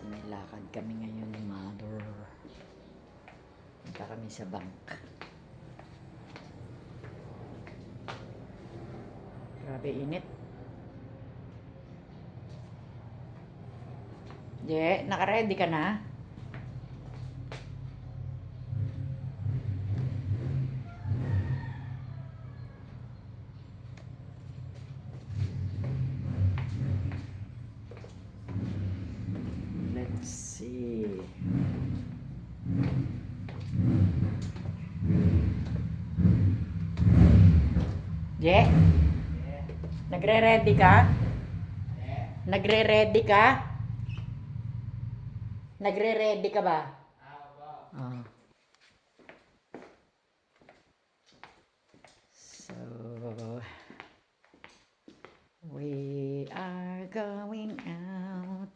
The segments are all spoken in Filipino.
May lakad kami ngayon ni Mother. Punta kami sa bank. Grabe init. Naka-ready ka na? Let's see. Nagre-ready ka? Nagre-ready ka? Nagre-ready ka ba? Oh. So, we are going out.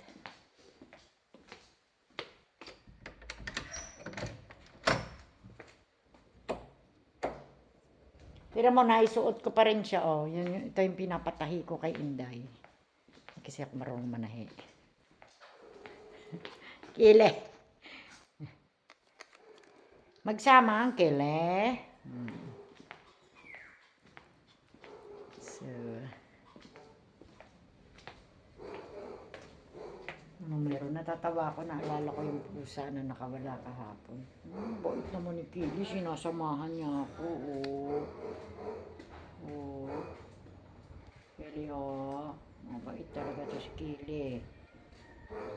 Tira mo, naisuot ko pa rin siya, oh. Ito yung pinapatahi ko kay Inday. Kasi ako marunong manahi. Kile. Magsama ang kile. So, meron, natatawa ako, naalala ko yung pusa na nakawala kahapon. Bait naman ni Kili, sinasamahan niya ako. Kili, mabait talaga to si Kili.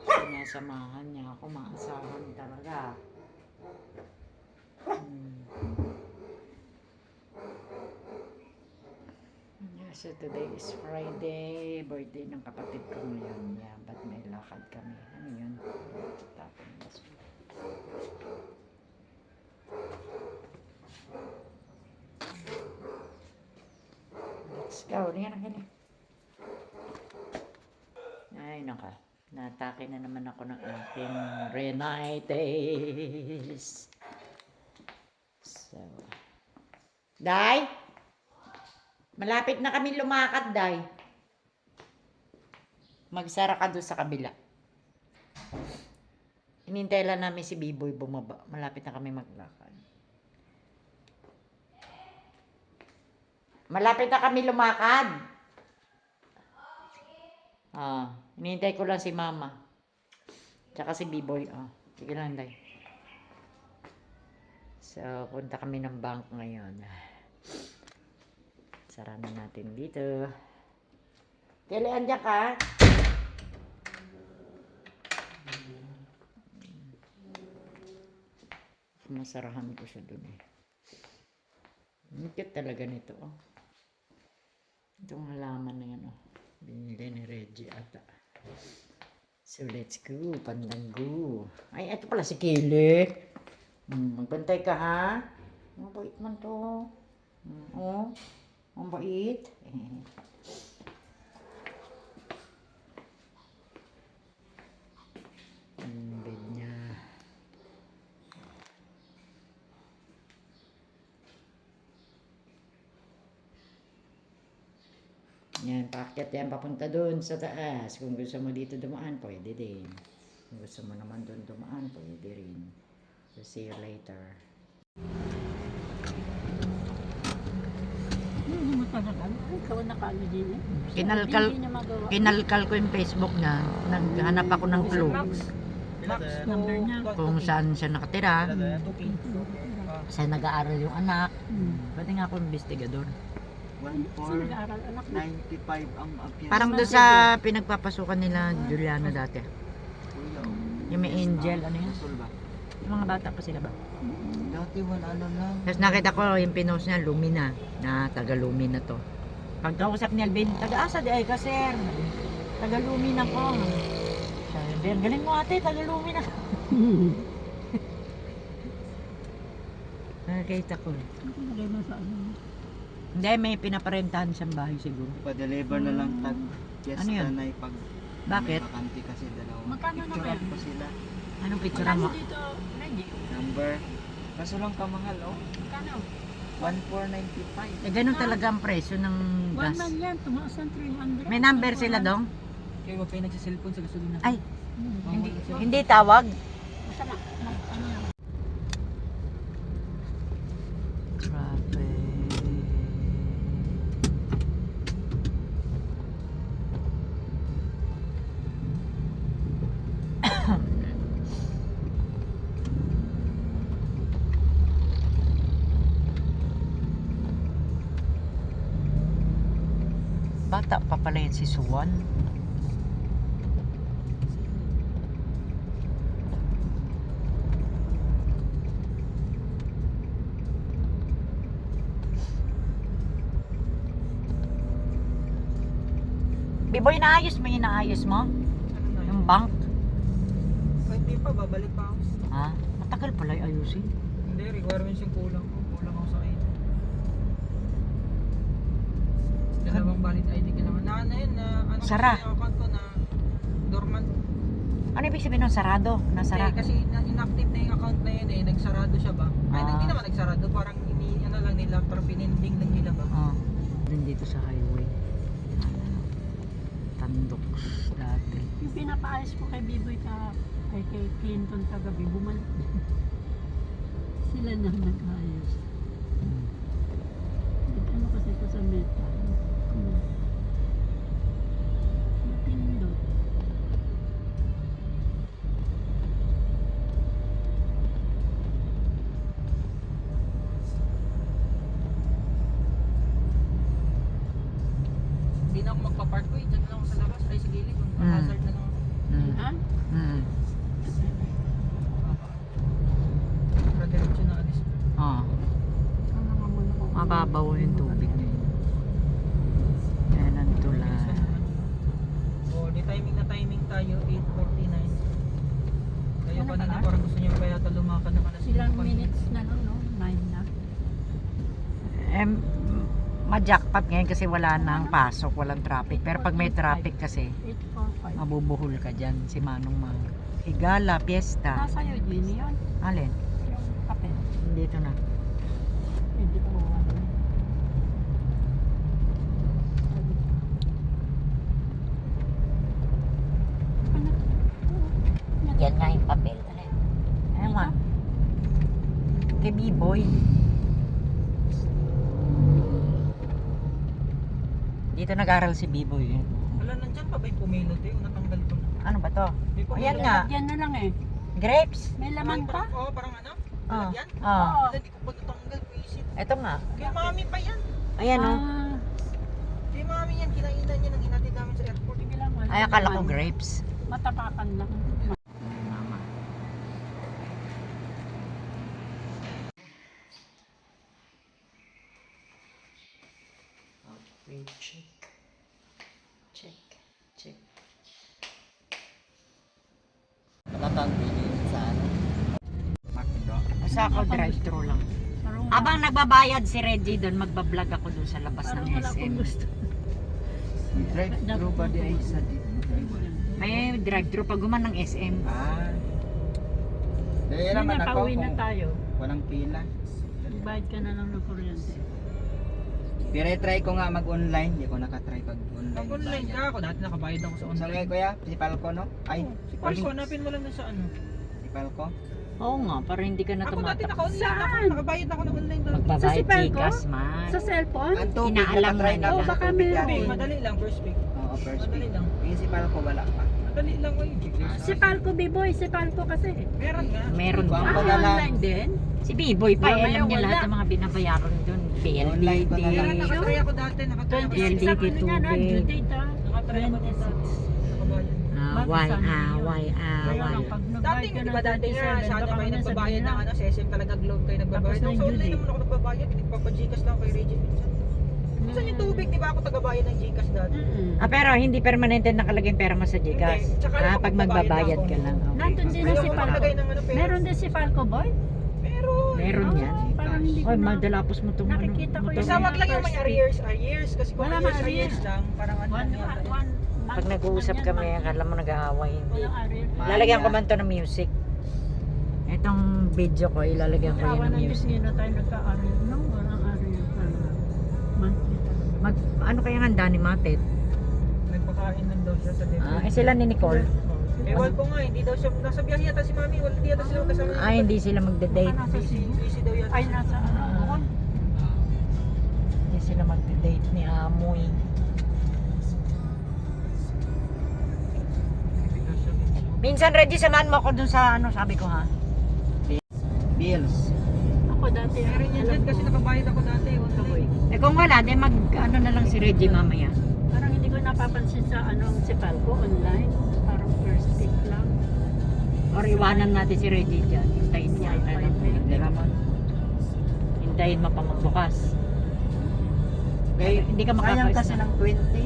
Sinasamahan niya ako, maasahan talaga. So today is Friday, birthday ng kapatid ko ngayon. Ba't may lakad kami? Ano yun? Let's go. Ay, naka. Natake na naman ako ng aking rhinitis. So, Day? Malapit na kami lumakad, Day. Magsara ka doon sa kabila. Hinintay lang namin si Biboy bumaba. Malapit na kami maglakad. Malapit na kami lumakad. Hinintay ko lang si Mama. Tsaka si Biboy. Sige lang, Day. So, punta kami ng bank ngayon. Sara na natin dito. Kili, andyan ka? Masarahan ko siya dun eh. Cute talaga nito. Itong halaman na yan. Binili ni Reggie ata. So, let's go. Pandango. Ay, ito pala si Kili. Magbantay ka, ha? Mabait man to. Ang bait. Ang bed niya. Yan, paakyat yan papunta doon sa taas. Kung gusto mo dito dumaan, pwede din. Kung gusto mo naman doon dumaan, pwede rin. So, see you later. Kinalkal ko yung Facebook niya. Naghanap ako ng clue kung saan siya nakatira, saan nag-aaral yung anak. Pwede nga ako investigador. 1,495 ang appearance. Parang doon sa pinagpapasukan nila Juliana dati. Yung may Angel, ano yun? Yung mga bata pa sila ba? Dati wala lang. Tapos nakita ko yung pinost niya, Lumina, na taga-Lumina to. Pagkausap ni Alvin, taga-asa di ay ka, sir. Taga-Lumina ko. Sabi, galing mo ate, taga-Lumina. Nakakita ko. Hindi, may pinaparentahan siyang bahay siguro. Pa-deliver na lang tag Ano yun? na pag Bakit? Bakante kasi dalawa. Magkano na Picturean ba? ko sila. Anong picture mo? Dito, Reggie. Number. Kaso lang kamahal, Magkano? 1,495. Ganun talaga ang presyo ng One gas. man yan, tumaas ang 300. May number sila dong? Kaya huwag kayo nagsiselfon sa gasolina. Ay, hindi tawag. Masama. Ano lang. Traffic. Bata pa pala yun si Suwan. Biboy, inaayos mo, inaayos mo? Ano na yun? Yung bank? Ay, hindi pa, babalik pa ako. Ha? Matagal pala yung ayusin. Hindi, requirements yung kulang ko. Kulang ako sa ID. Dalawang valid ID kailangan. Na ano yun, na ano Sara. kasi yung account ko na dormant. Ano ibig sabihin ng sarado? Nasara? Hindi, kasi inactive na yung account na yun eh. Nagsarado siya ba? Ay, Ah. hindi naman nagsarado. Parang ano lang nila, parang pinending lang nila ba? Oh, dun dito sa highway. Tandok dati. Yung pinapaayos ko kay Biboy ay kay Clinton kagabi, bumalik din. Sila na nag-ayos. Hmm. Ano kasi ko sa meta. Napindot. Hindi na ako magpa-park ko eh. Diyan na lang ako sa labas. Ay, sa gilid. Kung hazard na lang ako. Hmm. Ha? Hmm. Para diretso na alis. Oh, Ano nga muna ko. mababaw yung tubig ngayon. Yan ang tulay. Oh, di timing na timing tayo, 8:49. Kayo Ano kanina ba? parang gusto niyo pa yata lumakad naman na Ilang minutes na no? 9 na. Ma-jackpot ngayon kasi wala nang pasok, walang traffic. Pero pag may traffic kasi, 8:45. mabubuhol ka dyan. Si Manong Mag. Higala, piyesta. Nasa iyo, Jenny yun. Alin? Yung papel. Dito na. Hindi ko ano. Yan nga yung papel. Alin? Ewan. Kay B-Boy. Dito nag-aral si B-Boy. eh. Wala nandyan pa ba yung pumilot eh? Natanggal ko na. Ano ba to? May pumilot. Ayan nga. Yan na lang eh. Grapes? May laman pa. Oo, parang ano? Ah. Yan? Ah. Wala, di ko pa natanggal. Visit. Ito nga. Kay mami pa yan. Ayan oh. Ah, Kay mami yan. Kinainan niya nang hinatid namin sa airport. sige lang. wala Ay, akala ko laman. grapes. Matapakan lang. Mama. Okay, check. Check. Check. Wala kang bilhin sa ano? Makdo. Basta ako drive-thru lang. Parang Abang nagbabayad si Reggie doon, magbablog ako doon sa labas ng wala akong SM. gusto. Drive-thru ba di ay sa dito? May drive-thru pag guman ng SM. Ah. Dahil Hindi naman na, ako pauwi na kung tayo. walang pila. Bayad ka na lang ng kuryente. Pero try ko nga mag-online, hindi ko nakatry pag online. Pag-online ka ako, dati nakabayad ako sa Sa online. lagay kuya, si Palco no? Ay, Si Palco, hanapin mo lang na sa ano. si Palco. Oo nga, para hindi ka na Ako dati tumatak. naka-online ako, Saan? nakabayad ako ng online dati. Magbabayad Sa Sipalco? Gcash man. Sa cellphone? Ang tubig, Inaalam nakatry na na ako nila. sa Baka tubig meron. yan. Big, madali lang, first week. Oo, first Madali week. lang. Yung si Palco wala pa. Madali lang ko Si Palco, B-Boy. Si Palco kasi. Meron nga. Meron Bang ba? ko na lang. Online din? Si B-Boy pa, Mamaya alam niya wala. lahat ng mga binabayaran doon. Online ko na Pero lang. nakatry ako dati, nakatry ako. 26 ang ano niya na, tubig. due date ah. Nakatry ako dati. 26. Nakabayad. Away, Sana yun. away, Kaya away. lang, pag Dati nag-buy ka di ng ba dati nga, 27, sana baka kayo nasa nagbabayad ng bilang. ano, sa SM talaga Globe kayo nagbabayad. Tapos na Sa yung online due naman ako nagbabayad, nagpapagikas lang kay Reggie minsan. Minsan yung tubig, di ba ako tagabayad ng Gcash dati? Ah, pero hindi permanente nakalagay yung pera mo sa Gcash. Hindi. Tsaka Ah, lang pag magbabayad magbabayad ako. ka lang. Okay. Nandun din na Ayaw si ko Palco. maglagay ng ano, pero Meron din si Palco, boy? meron. Meron Ah, yan. parang hindi ko Oy, na- madalapos mo itong Nakikita ko motor. yun. Basta wag lang yung may First arrears. Kasi kung Wala arrears ma-arrears. lang, parang ano One, lang yata. one, Pag nag-uusap kami, akala mo nag-aaway. Hindi. Walang arrear. Lalagyan ko man to ng music. Itong video ko, ilalagyan ko Awa yun ng ng Diyos music. ngayon na tayo nagka-arrear. No, walang arrear talaga. Monthly talaga. Ano kaya nga handa ni Matet? Nagpakain lang daw siya sa level. Eh sila ni Nicole. Ewan ko nga, hindi daw siya, nasa biyahe yata si mami, wala di yata sila kasama. Hindi sila magde-date. Nasa Cebu. Busy daw yata. Ay, nasa ano, doon. Hindi sila magde-date ni Amoy. Minsan, Reggie, samahan mo ako dun sa ano, sabi ko ha. Bills. Ako dati. Meron yan dyan kasi nakabayad ako dati. Online. Eh kung wala, di mag ano na lang si Reggie mamaya. Parang hindi ko napapansin sa ano, si Falco online. Parang first pick lang. Or iwanan natin si Reggie dyan. Hintayin niya. Hintayin mo pa magbukas. Okay, Hindi ka sayang makaka- kasi ng 20.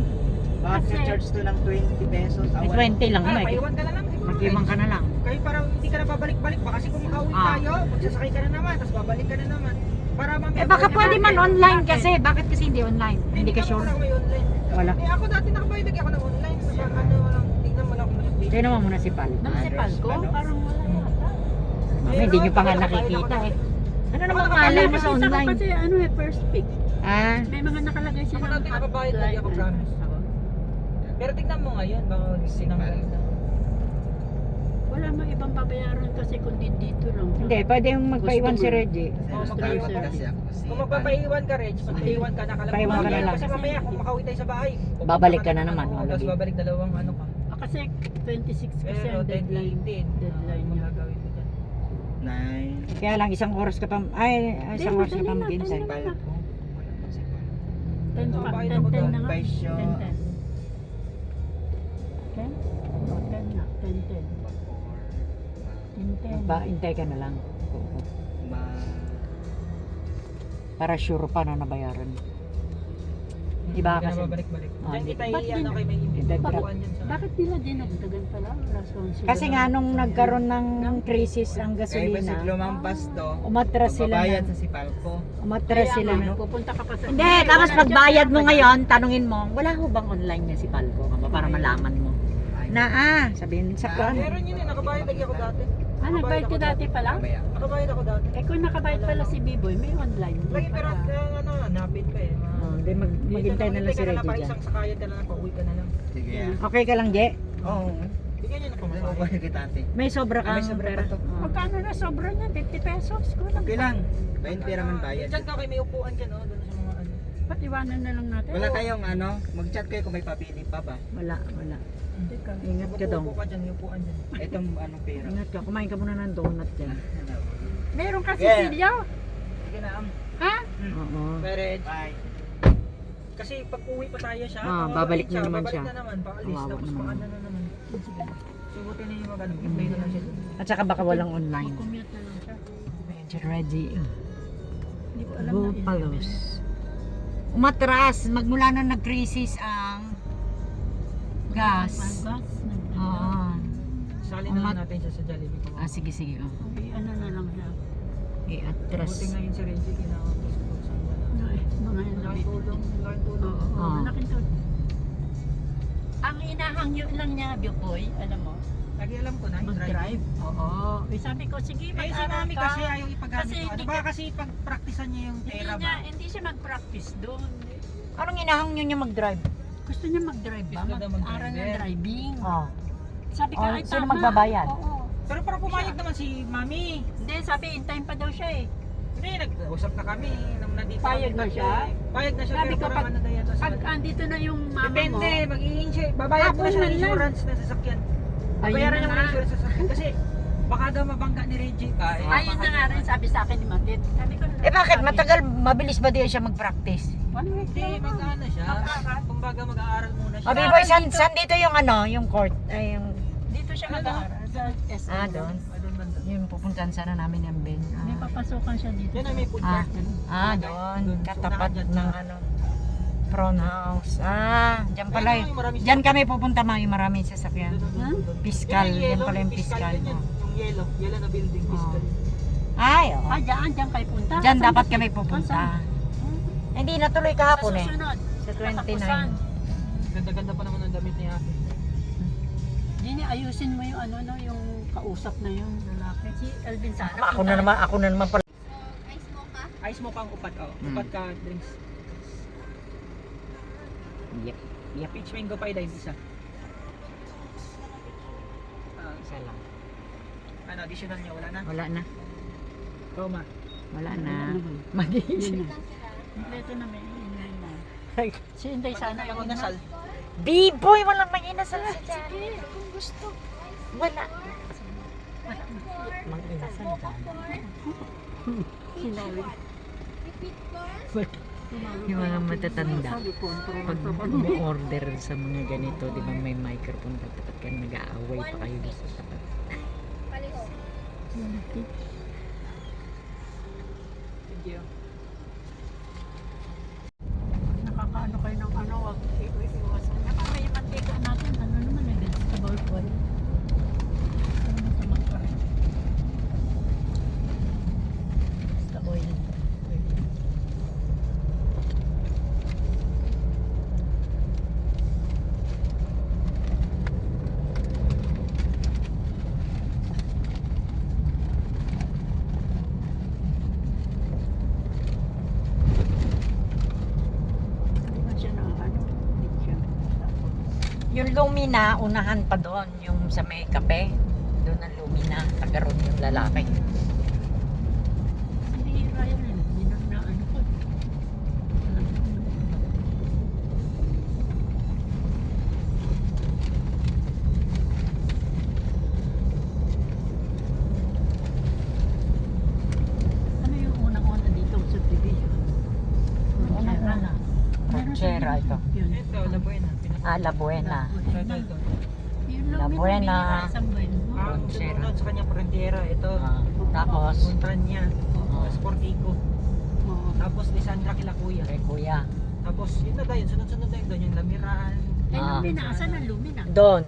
Bakit Kasi- charge to ng 20 pesos? May 20 lang Ah, na. paiwan ka na lang. siguro. Mag-iwan ka na lang. Kayo parang hindi ka na babalik-balik. Baka kasi kung makauwi tayo, magsasakay ka na naman, tapos babalik ka na naman. Para mamaya. Eh baka pwede man online kasi. Bakit kasi hindi online? Hindi ka sure. Wala may online. Wala. Eh ako dati nakabayad lagi ako ng online. Ano lang, tignan mo lang kung mag-update. Tignan mo muna si Pal. Nang si Falco, parang wala yata. Mami, hindi nyo pa nga nakikita eh. Ano namang malay mo sa Nakita ko online? kasi ano eh, first pick. May May mga nakalagay Ako silang dati nakabayad lagi ako, promise. Pero tignan mo ngayon, baka sinanggal na. Wala mang ibang babayaran kasi kundi dito lang. Hindi, pwede yung magpaiwan si Reggie. Oo, Magpaiwan magpaiwan kasi ako. Kung magpapaiwan ka, Reg, magpaiwan ka, Paiwan ka na lang. Kasi mamaya, kung makauwi tayo sa bahay, Babalik ka na naman, Tapos Olivia. babalik dalawang ano ka. Kasi 26 kasi Pero ang deadline. 10-18. Deadline niya. Magagawin ko dyan. 9. Kaya lang, isang oras ka pa, isang oras ka pa madali maghintay. na, Palco. Wala pa si Palco. 10 pa, Bayad 10 ako doon, na nga. Paisyo. 10. 10? O, 10 na, 10. 10. Hintay ka na lang. Ma- Para sure pa na nabayaran. Iba Hindi ka kasi. na babalik-balik. Ah, Diyan hindi. kita Ba't ano din- kay may Dagdag. ibubuan dyan sa... Bakit nila dinagdagan pala? Rason sila. Kasi nga nung nagkaroon ng crisis ang Kaya ba si gasolina, lumampas to? umatras sila Magbabayad na. sa si Palco. Umatras Kaya sila nga, na. pupunta ka pa sa... Hindi, tapos pagbayad mo ngayon, tanungin mo, wala ho bang online niya si Palco? Para malaman mo. Sabihin sa kuan. Meron yun eh, nakabayad lagi ako dati. Ah, nagbayad ka dati pala? Mamaya. Nakabayad ako dati. Eh kung nakabayad pala si B-Boy, may online. Lagi pero ano, napit pa eh. Hindi, maghintay na lang si Reggie dyan. Isang sakayan ka na lang, pauwi ka na lang. Sige yan. Okay ka lang, Je? Oo. Bigyan niya na Ano pamasahe. ba kita ate? May sobra ka. May sobra pa to. Magkano na sobra niya? 50 pesos? Kulang. Okay lang. 20 naman bayad. Diyan ka kay may upuan dyan, oh, doon sa mga ano. Ba't iwanan na lang natin? Wala kayong ano, mag-chat kayo kung may pabili pa ba? Wala. Hindi ka. Ingat ka daw. Upo ka dyan, may upuan dyan. Itong anong pera. Ingat ka. Kumain ka muna ng donut dyan. Meron kasi Yeah. silya. Sige na, Ha? Oo. Pwede. Bye. Kasi pag uwi pa tayo siya, babalik na naman siya. Babalik na naman, paalis, Kawawa tapos naman. paano na naman. Sige. Subutin na yung magano, i-play na lang siya. At saka baka walang online. Commute na lang siya. Medyo ready. Hindi ko alam Go na Palos. Umatras. Magmula na nag-crisis ang gas. Gas. Oo. Sali na lang natin siya sa Jollibee ko. Sige. Okay, ano na lang siya. I-atras. Buti ngayon si Reggie, kinakapos ko sa No, mga yan Laking tulong, laking tulong. Oo, Ah. malaking tulong. Ang inahangyo lang niya, Boy, alam mo, Lagi alam ko na, yung mag-drive. Oo. Sabi ko, sige, Eh si mag-aral mami ka. kasi ayaw ipagamit Kasi ko. Ano hindi ba ka- kasi pag-practicean niya yung pera ba? Hindi siya mag-practice doon. Anong inahang nyo niya mag-drive? Gusto niya mag-drive ba? Gusto daw mag-drive. Mag-aral ng driving. Oh. Sabi ko, ay Sino tama. magbabayad? Oo. Pero parang pumayag naman si mami. Hindi, sabi, in time pa daw siya eh. Hindi, nag-usap na kami. Nung nandito Payag kami na tatlo siya? eh. Payag na siya, Sabi pero ko, parang ano daw yata sa... Pag andito na yung mama Depende, mo, mag-i-insure. Babayad mo na siya ng Hapon man lang. insurance na sasakyan. Ayun Bayaran na niya mo ng nga. insurance sa sasakyan. Kasi baka daw mabangga ni Reggie pa. Eh, ayun na nga rin sabi sa akin ni Matit. Sabi ko, Bakit? sabi, Matagal, mabilis ba di siya mag-practice? 1 week Hindi, lang. mag-ano siya. Kumbaga mag-aaral muna siya. Boy, saan dito yung yung court? Ay, yung, Dito siya mag-aaral sa SM. doon. Doon banda. Yung pupuntahan sana namin yung Ben. May papasukan siya dito. Yan ay may food Ah. court. Doon. Doon. Katapat Unahan dyan ng sa- prawn house. Diyan pala. Ayun, yung marami Diyan kami pupunta yung maraming sasakyan. Doon. Piskal, Yan yung yan yellow, pala yung piskal. yan yun. Yung yellow na building, piskal. Ay, oo. Ah, diyan kayo punta. Diyan Saan dapat ba- kami pupunta. Saan? Hindi, natuloy Sa kahapon eh. susunod. Sa 29. Katapusan. Ganda-ganda pa naman ang damit ni Ate. Dini, ayusin mo yung yung kausap na yung lalaki. Si Elvin Sara. Ako na naman pala. Ice mo pang upat, oh. Mm. Upat ka drinks. Yep. Yep. Peach mango pie dive isa. Isa lang. Ano, additional niya, wala na? Wala na. Roma. Wala na. Ano ba? Mag-iisip. Yun na. Kompleto na may inay na. Si Inday Sana sana yung inasal. B-boy, walang may inasal sa dyan. Kung gusto. Wala. Mag-inasal dyan. Sinabi. Yung mga matatanda. Pag mo-order sa mga ganito, di ba may microphone ka tapat ka, nag-aaway pa kayo sa tapat. Thank you. Nakakaano kayo ng ano, wag iwasan. Nakaka yung mantika natin, ano naman na vegetable oil. Ano masama pa rin. Basta oil. Hindi man siya na ano, hindi siya. Yung Lumina, unahan pa doon. Yung sa may kape. Doon ang Lumina. Tagaroon yung lalaki. Hindi Ryan yun. Hindi na ano ko. Ano yung unang-una dito sa division? Unang-una. Ranchera ito. Yun. Ito, La Buena. Ah, La Buena. Ito. Yung La Lumina, Buena. binigay isang buwan. Ah, Ranchera. sunod sa kanya Frontiera. Ito. Ah, tapos, Montaña. Sportico. Oo. Tapos Lisandra Kilakuya. kay kuya. Tapos yun na tayo, sunod-sunod na yun doon. Yung Lamiran. Ay, Ah. Lumina. Asan ang Lumina? Doon.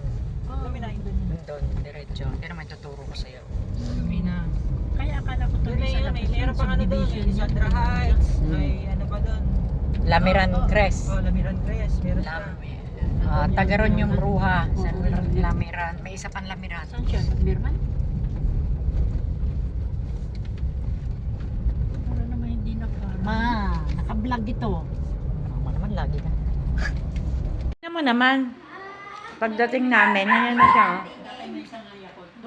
Oh. Lamiran yun doon. Doon, diretso. Hindi naman tuturo ko sa'yo. Lumina. Kaya akala ko Doon tuloy may, sa may labas meron yung pang ano doon. May subdivision Lisandra niya. Heights. Hmm. May ano pa doon. Lamiran Oo. Crest. Oh, Lamiran Crest. Meron pa. Tagaroon yung Bruha. Sa Lamiran. May isa pang Lamiran. Saan siya? Birman? Para naman hindi na parang. Ma, naka-vlog ito. Mama naman, lagi ka. Tignan mo naman. Pagdating namin, ayan na siya. oh.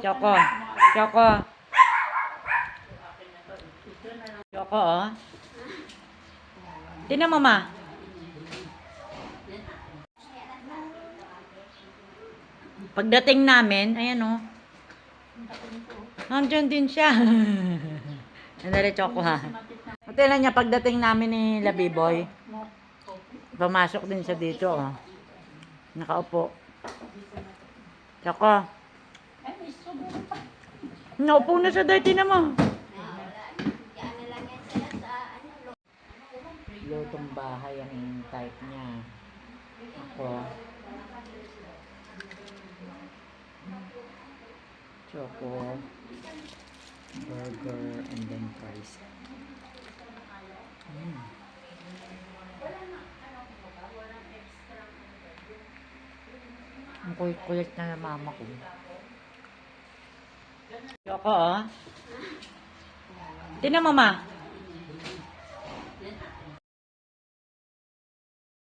Choco. Choco. Choco, oh. Tignan mo, ma. Pagdating namin, ayan, oh. Nandiyan din siya. Andali, Choco, ha. Tignan niya, pagdating namin ni Labiboy, pumasok din siya dito, oh. Nakaupo. Choco. Naupo na siya dahil, tignan mo. Lutong bahay ang type niya. Ako. Choco. Burger and then fries. Ang kulit-kulit na mama ko. Choco, oh. Tignan mo, ma.